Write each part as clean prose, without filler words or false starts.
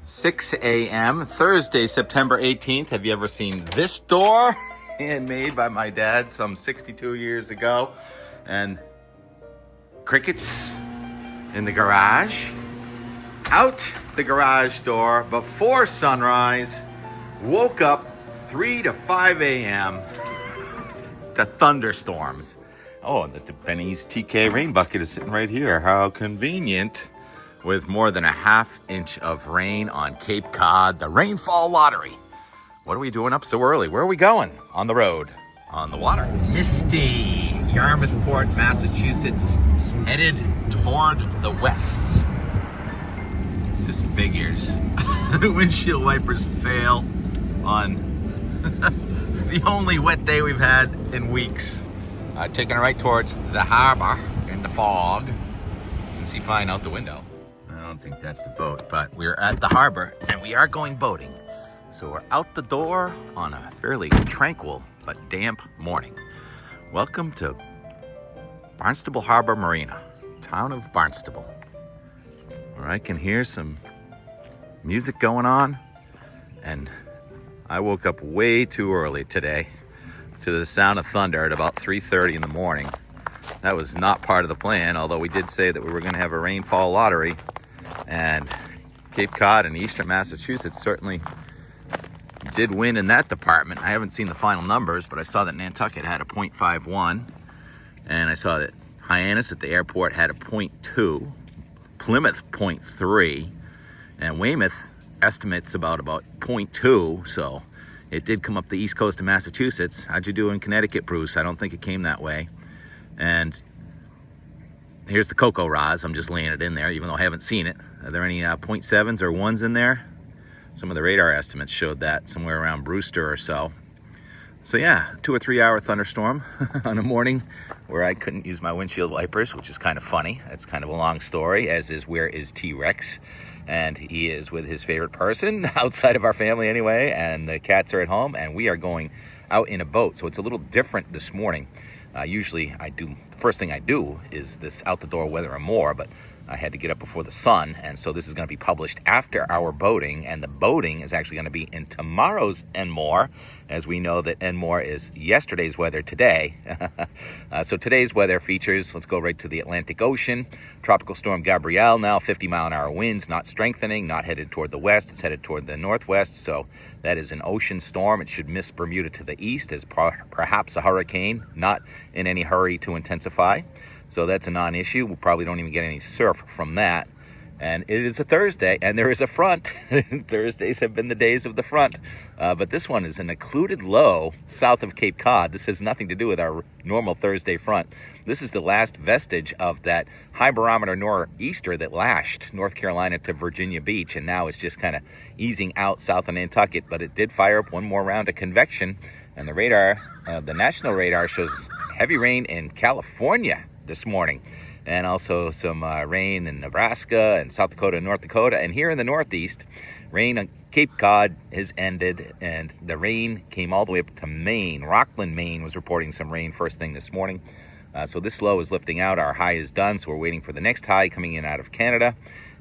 6 a.m. Thursday, September 18th. Have you ever seen this door? Handmade by my dad some 62 years ago. And crickets in the garage. Out the garage door before sunrise. Woke up 3 to 5 a.m. to thunderstorms. Oh, and the Benny's TK rain bucket is sitting right here. How convenient. With more than a half-inch of rain on Cape Cod, the Rainfall lottery. What are we doing up so early? Where are we going? On the road, on the water. Misty, Yarmouthport, Massachusetts, headed toward the west. Just figures. Windshield wipers fail on the only wet day we've had in weeks. Taking it right towards the harbor in the fog. You can see fine out the window. I don't think that's the boat, but we're at the harbor and we are going boating. So we're out the door on a fairly tranquil but damp morning. Welcome to Barnstable Harbor Marina, town of Barnstable. Where I can hear some music going on, and I woke up way too early today to the sound of thunder at about 3:30 in the morning. That was not part of the plan, although we did say that we were going to have a rainfall lottery. And Cape Cod and eastern Massachusetts certainly did win in that department. I haven't seen the final numbers, but I saw that Nantucket had a 0.51. And I saw that Hyannis at the airport had a 0.2. Plymouth 0.3. And Weymouth estimates about 0.2. So it did come up the east coast of Massachusetts. How'd you do in Connecticut, Bruce? I don't think it came that way. And here's the Cocoa Roz. I'm just laying it in there, even though I haven't seen it. Are there any 0.7s or 1s in there? Some of the radar estimates showed that somewhere around Brewster or so. So yeah, 2 or 3 hour thunderstorm on a morning where I couldn't use my windshield wipers, which is kind of funny. It's kind of a long story, as is where is T-Rex. And he is with his favorite person outside of our family anyway, and the cats are at home, and we are going out in a boat. So it's a little different this morning. Usually the first thing I do is this out the door weather and more, but I had to get up before the sun, and so this is going to be published after our boating, and the boating is actually going to be in tomorrow's and more, as we know that and more is yesterday's weather today. So today's weather features, let's go right to the Atlantic Ocean. Tropical storm Gabrielle now, 50-mile-an-hour winds, not strengthening, not headed toward the west, it's headed toward the northwest, so that is an ocean storm. It should miss Bermuda to the east as perhaps a hurricane, not in any hurry to intensify. So that's a non-issue. We probably don't even get any surf from that. And it is a Thursday, and there is a front. Thursdays have been the days of the front. But this one is an occluded low south of Cape Cod. This has nothing to do with our normal Thursday front. This is the last vestige of that high barometer nor'easter that lashed North Carolina to Virginia Beach, and now it's just kind of easing out south of Nantucket. But it did fire up one more round of convection, and the radar, the national radar, shows heavy rain in California this morning, and also some rain in Nebraska and South Dakota and North Dakota. And here in the Northeast, rain on Cape Cod has ended, and the rain came all the way up to Maine. Rockland, Maine was reporting some rain first thing this morning. So this low is lifting out. Our high is done, so we're waiting for the next high coming in out of Canada.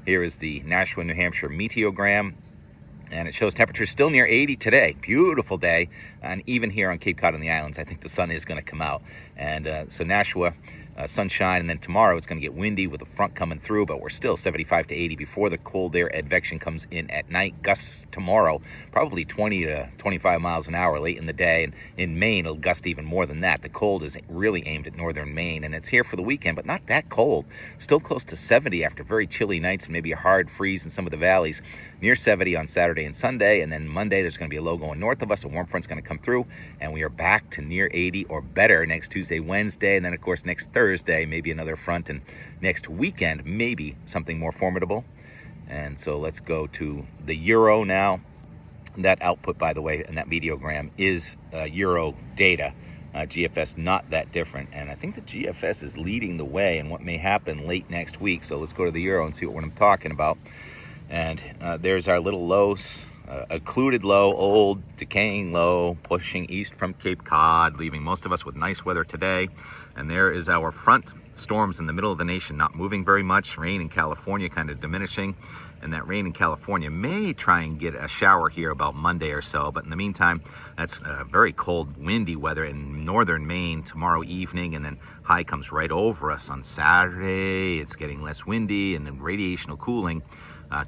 Here is the Nashua, New Hampshire meteogram, and it shows temperatures still near 80 today. Beautiful day. And even here on Cape Cod and the islands, I think the sun is going to come out. And so Nashua, sunshine, and then tomorrow it's going to get windy with the front coming through, but we're still 75 to 80 before the cold air advection comes in at night. Gusts tomorrow, probably 20 to 25 miles an hour late in the day, and in Maine it'll gust even more than that. The cold is really aimed at northern Maine, and it's here for the weekend, but not that cold. Still close to 70 after very chilly nights and maybe a hard freeze in some of the valleys. Near 70 on Saturday and Sunday, and then Monday there's going to be a low going north of us. A warm front's going to come through, and we are back to near 80 or better next Tuesday, Wednesday, and then of course next Thursday, maybe another front, and next weekend, maybe something more formidable. And so let's go to the Euro now. That output, by the way, and that meteogram is Euro data. GFS not that different, and I think the GFS is leading the way in what may happen late next week. So let's go to the Euro and see what I'm talking about. And there's our little lows occluded low, old decaying low, pushing east from Cape Cod, leaving most of us with nice weather today. And there is our front. Storms in the middle of the nation, not moving very much. Rain in California kind of diminishing. And that rain in California may try and get a shower here about Monday or so. But in the meantime, that's very cold, windy weather in northern Maine tomorrow evening. And then high comes right over us on Saturday. It's getting less windy, and then radiational cooling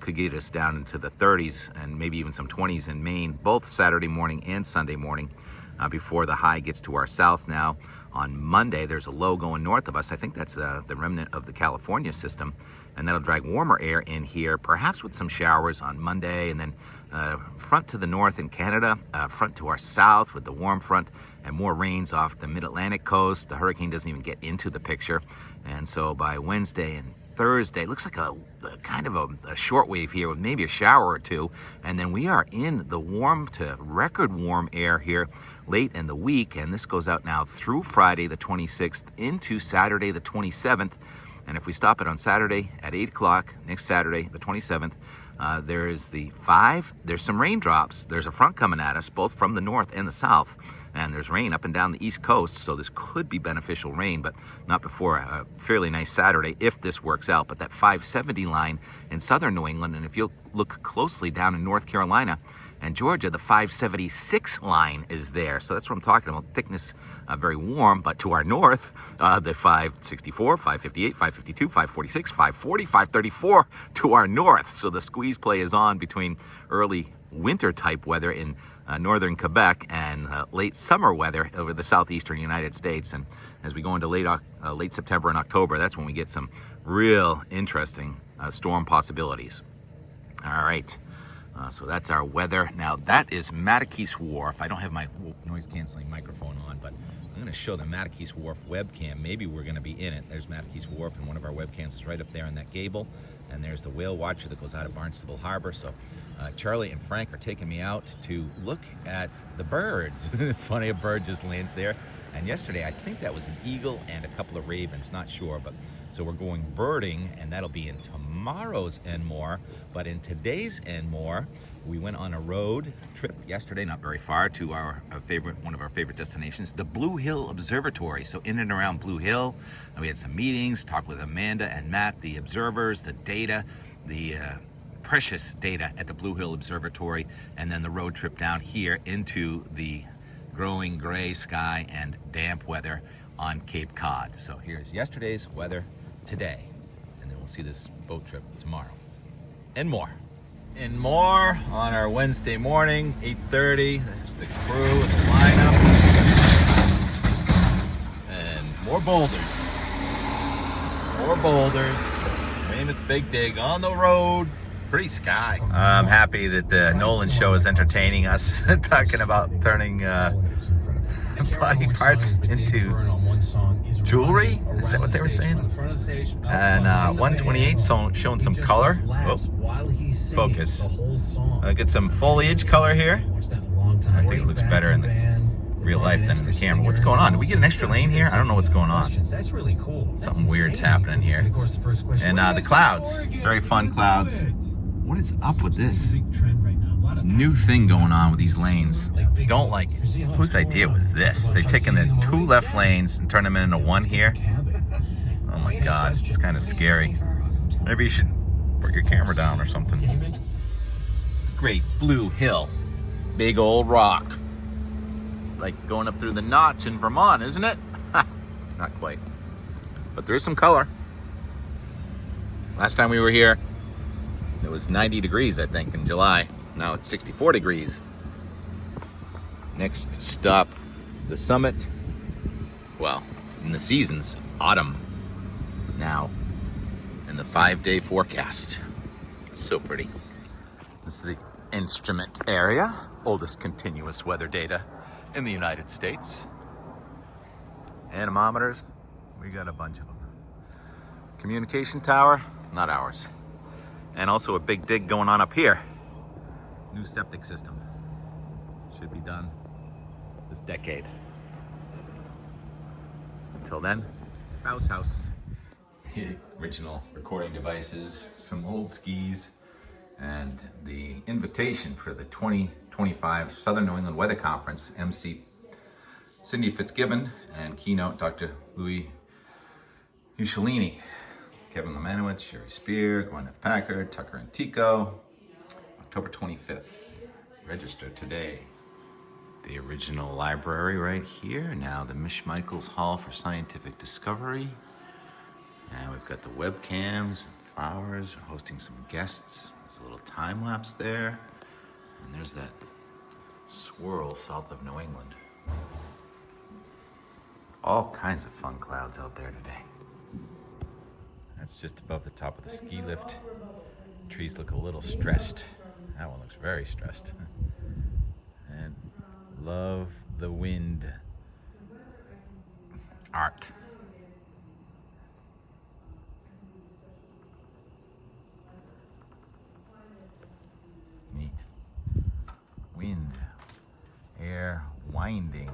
could get us down into the 30s and maybe even some 20s in Maine, both Saturday morning and Sunday morning, before the high gets to our south. Now, on Monday, there's a low going north of us. I think that's the remnant of the California system, and that'll drag warmer air in here, perhaps with some showers on Monday, and then front to the north in Canada, front to our south with the warm front, and more rains off the mid-Atlantic coast. The hurricane doesn't even get into the picture, and so by Wednesday and Thursday, it looks like a kind of a short wave here with maybe a shower or two, and then we are in the warm to record warm air here late in the week, and this goes out now through Friday the 26th into Saturday the 27th. And if we stop it on Saturday at 8 o'clock, next Saturday the 27th, there's some raindrops. There's a front coming at us, both from the north and the south. And there's rain up and down the east coast, so this could be beneficial rain, but not before a fairly nice Saturday if this works out. But that 570 line in southern New England, and if you'll look closely down in North Carolina and Georgia, the 576 line is there. So that's what I'm talking about. Thickness, very warm, but to our north, the 564, 558, 552, 546, 540, 534 to our north. So the squeeze play is on between early winter type weather in northern Quebec and late summer weather over the southeastern United States. And as we go into late September and October, that's when we get some real interesting storm possibilities. All right, so that's our weather. Now that is Mattakese Wharf. I don't have my noise canceling microphone on, but I'm going to show the Mattakese Wharf webcam. Maybe we're going to be in it. There's Mattakese Wharf, and one of our webcams is right up there on that gable. And there's the whale watcher that goes out of Barnstable Harbor. So Charlie and Frank are taking me out to look at the birds. Funny, a bird just lands there. And yesterday, I think that was an eagle and a couple of ravens, not sure. But so we're going birding, and that'll be in tomorrow's and more. But in today's and more, we went on a road trip yesterday, not very far, to one of our favorite destinations, the Blue Hill Observatory. So in and around Blue Hill, we had some meetings, talked with Amanda and Matt, the observers, the data, the precious data at the Blue Hill Observatory, and then the road trip down here into the growing gray sky and damp weather on Cape Cod. So here's yesterday's weather today, and then we'll see this boat trip tomorrow and more. And more on our Wednesday morning, 8:30. There's the crew and the lineup. And more boulders. More boulders. Weymouth Big Dig on the road. Pretty sky. I'm happy that the Nolan show is entertaining us, talking about turning body parts into jewelry. Is that what they were saying? And 128 showing some color. Oh, focus. Get some foliage color here. I think it looks better in the real life than in the camera. What's going on? Did we get an extra lane here? I don't know what's going on. That's really cool. Something weird's happening here. And the clouds. Very fun clouds. What is up with this new thing going on with these lanes? Don't like. Whose idea was this? They've taken the 2 left lanes and turned them into 1 here. Oh my God, it's kind of scary. Maybe you should put your camera down or something. Great Blue Hill, big old rock, like going up through the Notch in Vermont, isn't it? Not quite, but there is some color. Last time we were here, it was 90 degrees, I think, in July. Now it's 64 degrees. Next stop, the summit. Well, in the seasons, autumn. Now, in the 5-day forecast. It's so pretty. This is the instrument area, oldest continuous weather data in the United States. Anemometers, we got a bunch of them. Communication tower, not ours. And also a big dig going on up here. New septic system. Should be done this decade. Until then, Bouse House. Original recording devices, some old skis, And the invitation for the 2025 Southern New England Weather Conference, MC Cindy Fitzgibbon and keynote Dr. Louis Mussolini, Kevin Lemanowitz, Sherry Spear, Gwyneth Packard, Tucker and Tico, October 25th. Register today. The original library right here. Now the Mish Michaels Hall for Scientific Discovery. And we've got the webcams and flowers. We're hosting some guests. There's a little time lapse there. And there's that swirl south of New England. All kinds of fun clouds out there today. That's just above the top of the ski lift. Trees look a little stressed. That one looks very stressed. And love the wind art. Neat. Wind, air winding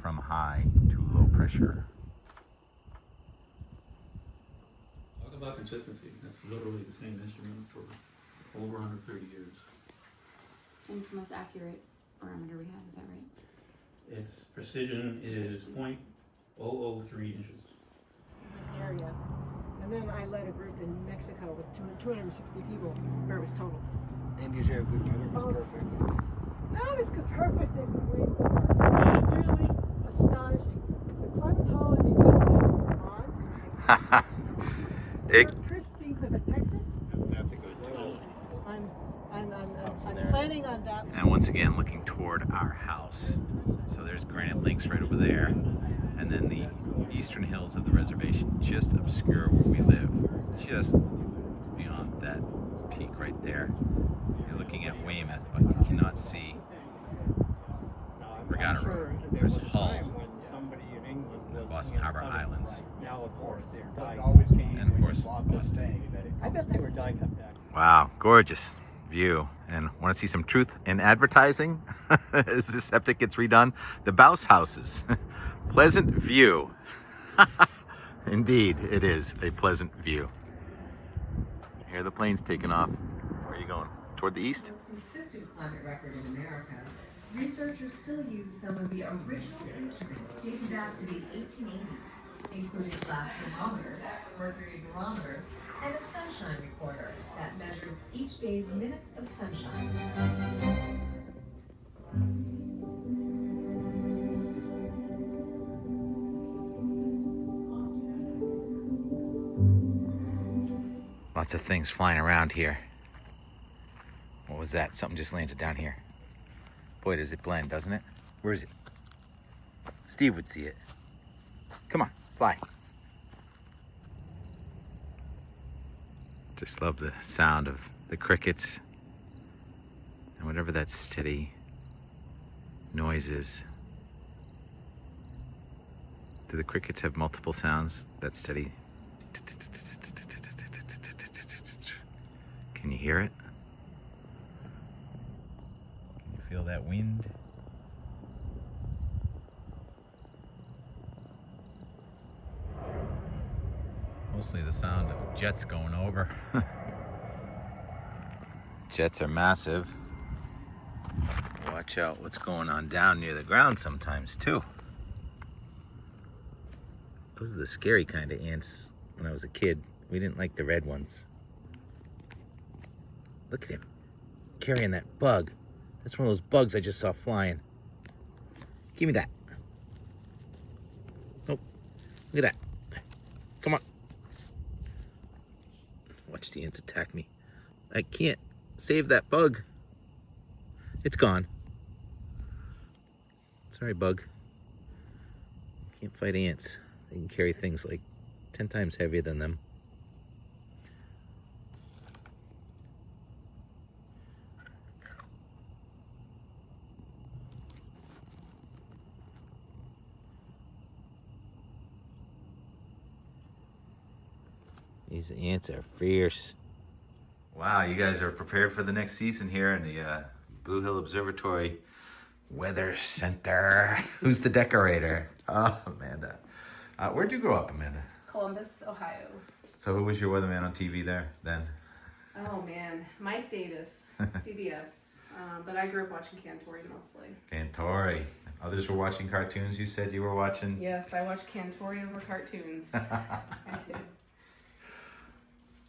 from high to low pressure. Talk about consistency. That's literally the same instrument for over 130 years. And it's the most accurate barometer we have, is that right? Its precision is 0.003 inches. This area. And then I led a group in Mexico with 260 people where it was total. And did you have good weather? It was perfect. No, this was perfect. This wind was really astonishing. The climatology was on. Pristine Clifford, Texas. That's a good tool. I'm planning on that. And once again, looking toward our house. So there's Granite Lakes right over there. And then the eastern hills of the reservation just obscure where we live. Just beyond that peak right there. You're looking at Weymouth, but you cannot see Regatta Road. There's Hull, Boston Harbor Islands, Now, of course, they're dying. and of course Boston. I bet they were dying up back. Wow, gorgeous view. And want to see some truth in advertising as the septic gets redone? The Bouse Houses. Pleasant view. Indeed, it is a pleasant view. Here are the planes taking off. Where are you going? Toward the east? Consistent climate record in America, researchers still use some of the original instruments dating back to the 1880s, including glass thermometers, mercury barometers, and a sunshine recorder that measures each day's minutes of sunshine. Lots of things flying around here. What was that? Something just landed down here. Boy, does it blend, doesn't it? Where is it? Steve would see it. Come on, fly. Just love the sound of the crickets and whatever that steady noise is. Do the crickets have multiple sounds? That steady. Can you hear it? Can you feel that wind? Mostly the sound of jets going over. Jets are massive. Watch out what's going on down near the ground sometimes too. Those are the scary kind of ants when I was a kid. We didn't like the red ones. Look at him carrying that bug. That's one of those bugs I just saw flying. Give me that. Nope. Look at that. Come on. Watch the ants attack me. I can't save that bug. It's gone. Sorry, bug. Can't fight ants. They can carry things like 10 times heavier than them. These ants are fierce. Wow, you guys are prepared for the next season here in the Blue Hill Observatory Weather Center. Who's the decorator? Oh, Amanda. Where'd you grow up, Amanda? Columbus, Ohio. So who was your weatherman on TV there then? Oh man, Mike Davis, CBS. But I grew up watching Cantori mostly. Cantori. Others were watching cartoons. You said you were watching? Yes, I watched Cantori over cartoons. I did.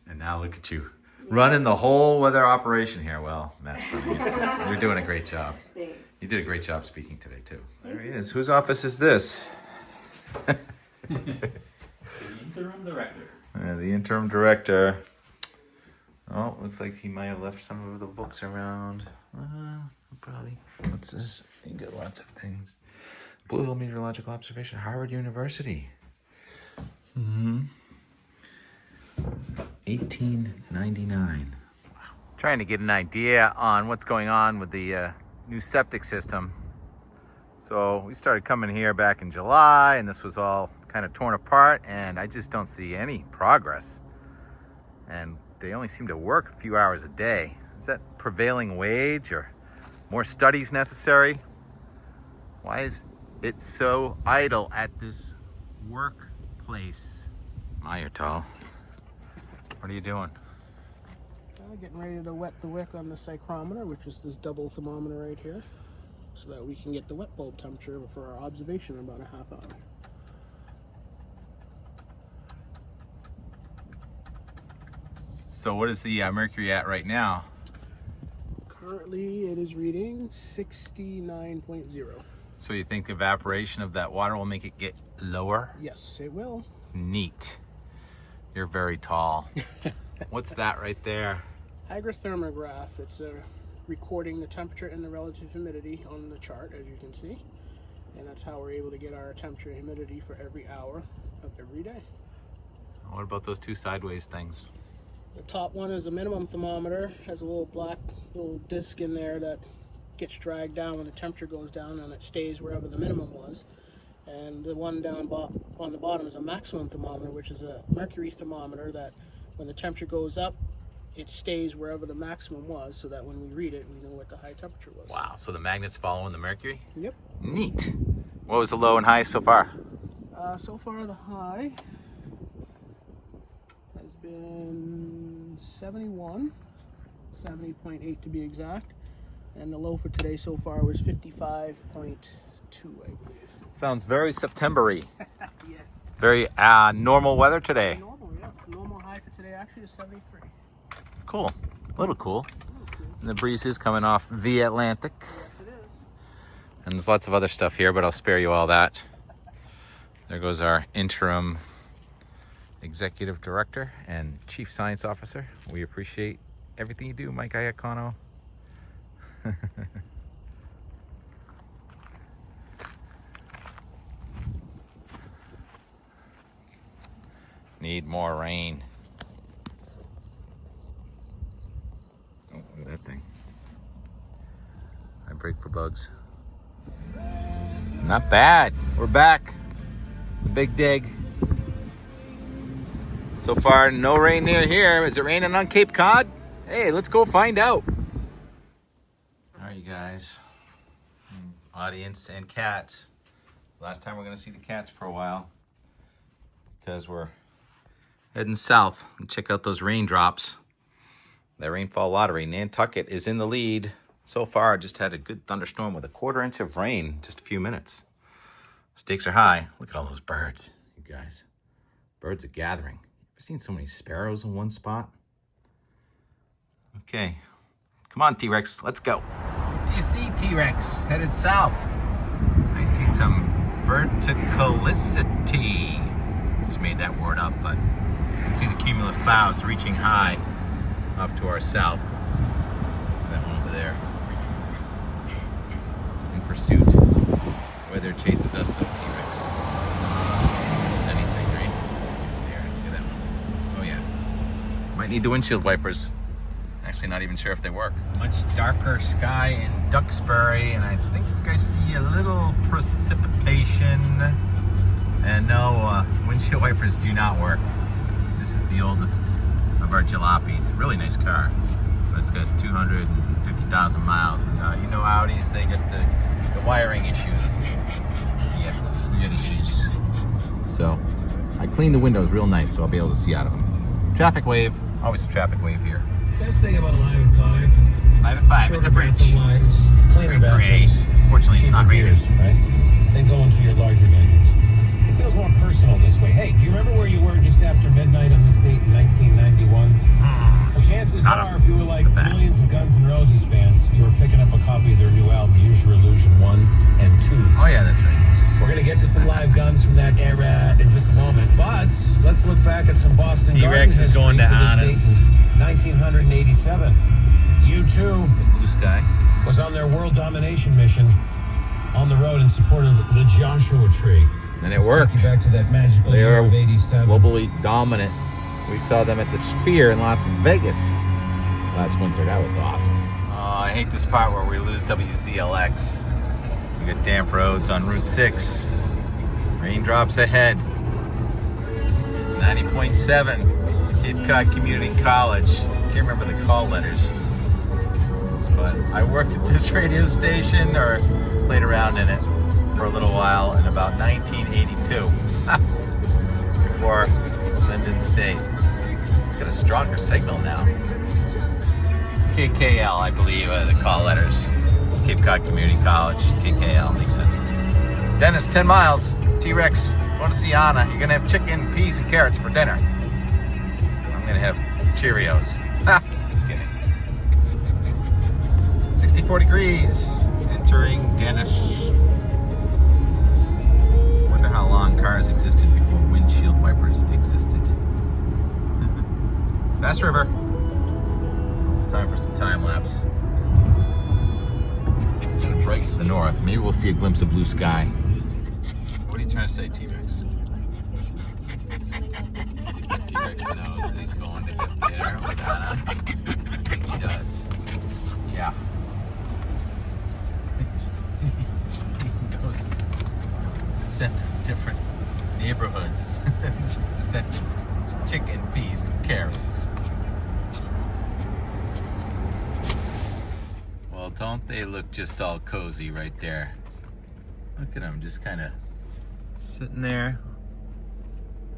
And now look at you. Running the whole weather operation here. Well, that's funny. You're doing a great job. Thanks. You did a great job speaking today, too. There he is. Whose office is this? The interim director. The interim director. Oh, looks like he might have left some of the books around. Probably. What's this? You got lots of things. Blue Hill Meteorological Observation, Harvard University. 1899. Wow. Trying to get an idea on what's going on with the new septic system. So we started coming here back in July, and this was all kind of torn apart, and I just don't see any progress. And they only seem to work a few hours a day. Is that prevailing wage or more studies necessary? Why is it so idle at this workplace? My, you're tall. What are you doing? Getting ready to wet the wick on the psychrometer, which is this double thermometer right here, so that we can get the wet bulb temperature for our observation in about a half hour. So what is the mercury at right now? Currently it is reading 69.0. So you think evaporation of that water will make it get lower? Yes, it will. Neat. You're very tall. What's that right there? Hygrothermograph. It's recording the temperature and the relative humidity on the chart, as you can see. And that's how we're able to get our temperature and humidity for every hour of every day. What about those two sideways things? The top one is a minimum thermometer. Has a little black little disc in there that gets dragged down when the temperature goes down, and it stays wherever the minimum was. And the one down on the bottom is a maximum thermometer, which is a mercury thermometer that when the temperature goes up, it stays wherever the maximum was, so that when we read it, we know what the high temperature was. Wow, so the magnet's following the mercury? Yep. Neat. What was the low and high so far? So far the high has been 71, 70.8 to be exact, and the low for today so far was 55.2, I believe. Sounds very September-y. Yes. Very normal weather today. Normal, yeah. Normal high for today actually is 73. Cool. A little cool. And the breeze is coming off the Atlantic. Yes, it is. And there's lots of other stuff here, but I'll spare you all that. There goes our interim executive director and chief science officer. We appreciate everything you do, Mike Iacono. Need more rain. Oh, look at that thing. I break for bugs. Not bad. We're back. The big dig. So far, no rain near here. Is it raining on Cape Cod? Hey, let's go find out. All right, you guys. Audience and cats. Last time we're going to see the cats for a while, because we're heading south and check out those raindrops. That rainfall lottery. Nantucket is in the lead. So far, just had a good thunderstorm with a 1/4 inch of rain, just a few minutes. Stakes are high. Look at all those birds, you guys. Birds are gathering. I've seen so many sparrows in one spot. Okay, come on, T-Rex, let's go. Do you see T-Rex headed south? I see some verticalicity. Just made that word up, but you can see the cumulus clouds reaching high off to our south. That one over there. In pursuit. Weather chases us though, T-Rex. It's anything, right? There, look at that one. Oh yeah. Might need the windshield wipers. Actually not even sure if they work. Much darker sky in Duxbury, and I think I see a little precipitation. And no, windshield wipers do not work. This is the oldest of our jalopies. Really nice car. This guy's 250,000 miles, and you know Audis, they get the wiring issues. You get issues. So I cleaned the windows real nice, so I'll be able to see out of them. Traffic wave, always a traffic wave here. Best thing about Live at 5. 5 at 5 at the bridge. Cleaner Gray. bathrooms, Fortunately, it's not cheaper raining. beers, right? Then go into your larger venues. It feels more personal this way. Hey, do you remember where you were just after midnight on this date in 1991? Well, chances are, if you were like millions of Guns N' Roses fans, you were picking up a copy of their new album, Use Your Illusion 1 and 2. Oh yeah, that's right. We're going to get to some live guns from that era in just a moment, but let's look back at some Boston T-Rex Garden is going to history for this Honest. date in 1987. U2 Blue sky. was on their world domination mission on the road in support of the Joshua Tree. And it worked. Take you back to that magical They year are of 87. globally dominant. We saw them at the Sphere in Las Vegas last winter. That was awesome. Oh, I hate this part where we lose WZLX. We got damp roads on Route 6. Raindrops ahead. 90.7 Cape Cod Community College. Can't remember the call letters. But I worked at this radio station, or played around in it for a little while in about 1982. Before Linden State. It's got a stronger signal now. KKL, I believe, the call letters. Cape Cod Community College. KKL, makes sense. Dennis, 10 miles. T-Rex, going to see Anna. You're going to have chicken, peas, and carrots for dinner. I'm going to have Cheerios. Ha! Kidding. 64 degrees. Entering Dennis. Wonder how long cars existed before windshield wipers existed. Bass River. It's time for some time lapse. It's going to brighten to the north. Maybe we'll see a glimpse of blue sky. What are you trying to say, T-Rex? T-Rex knows that he's going to get dinner with Anna. I think he does. Yeah. He goes sent different neighborhoods. Sent chicken, peas, and carrots. Well, don't they look just all cozy right there? Look at them, just kind of sitting there,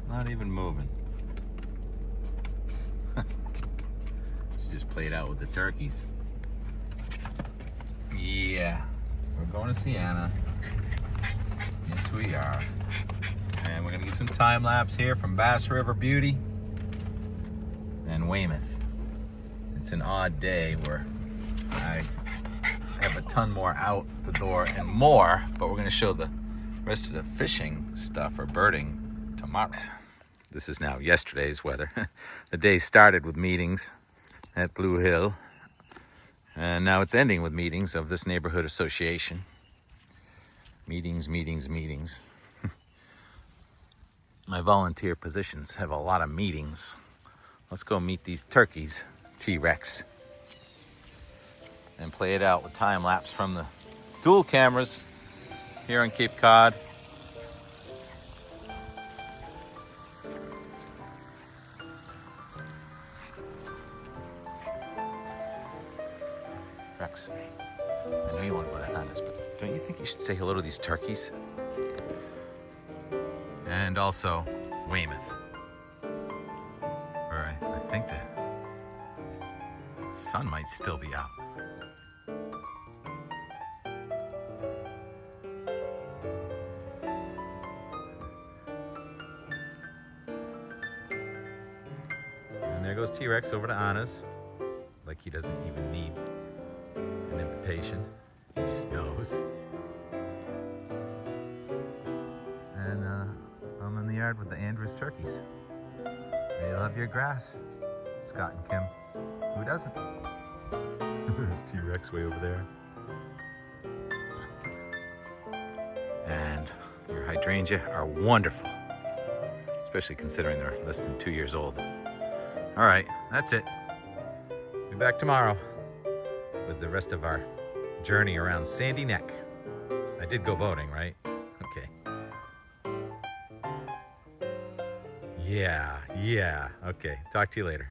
not even moving. She just played out with the turkeys. Yeah, we're going to see Anna. Yes, we are. And we're gonna get some time lapse here from Bass River Beauty and Weymouth. It's an odd day where I have a ton more out the door and more, but we're gonna show the rest of the fishing stuff or birding tomorrow. This is now yesterday's weather. The day started with meetings at Blue Hill, and now it's ending with meetings of this neighborhood association. Meetings, meetings, meetings. My volunteer positions have a lot of meetings. Let's go meet these turkeys, T-Rex, and play it out with time lapse from the dual cameras here on Cape Cod. Rex, I know you want to go to Hannah's, but don't you think you should say hello to these turkeys? And also Weymouth. Or I think the sun might still be out. And there goes T-Rex over to Anna's. Like he doesn't even need an invitation. He just knows. And I'm in the yard with the Andrews turkeys. They love your grass, Scott and Kim. Who doesn't? There's T-Rex way over there. And your hydrangea are wonderful, especially considering they're less than 2 years old. All right, that's it. Be back tomorrow with the rest of our journey around Sandy Neck. I did go boating, right? Okay. Yeah. Okay. Talk to you later.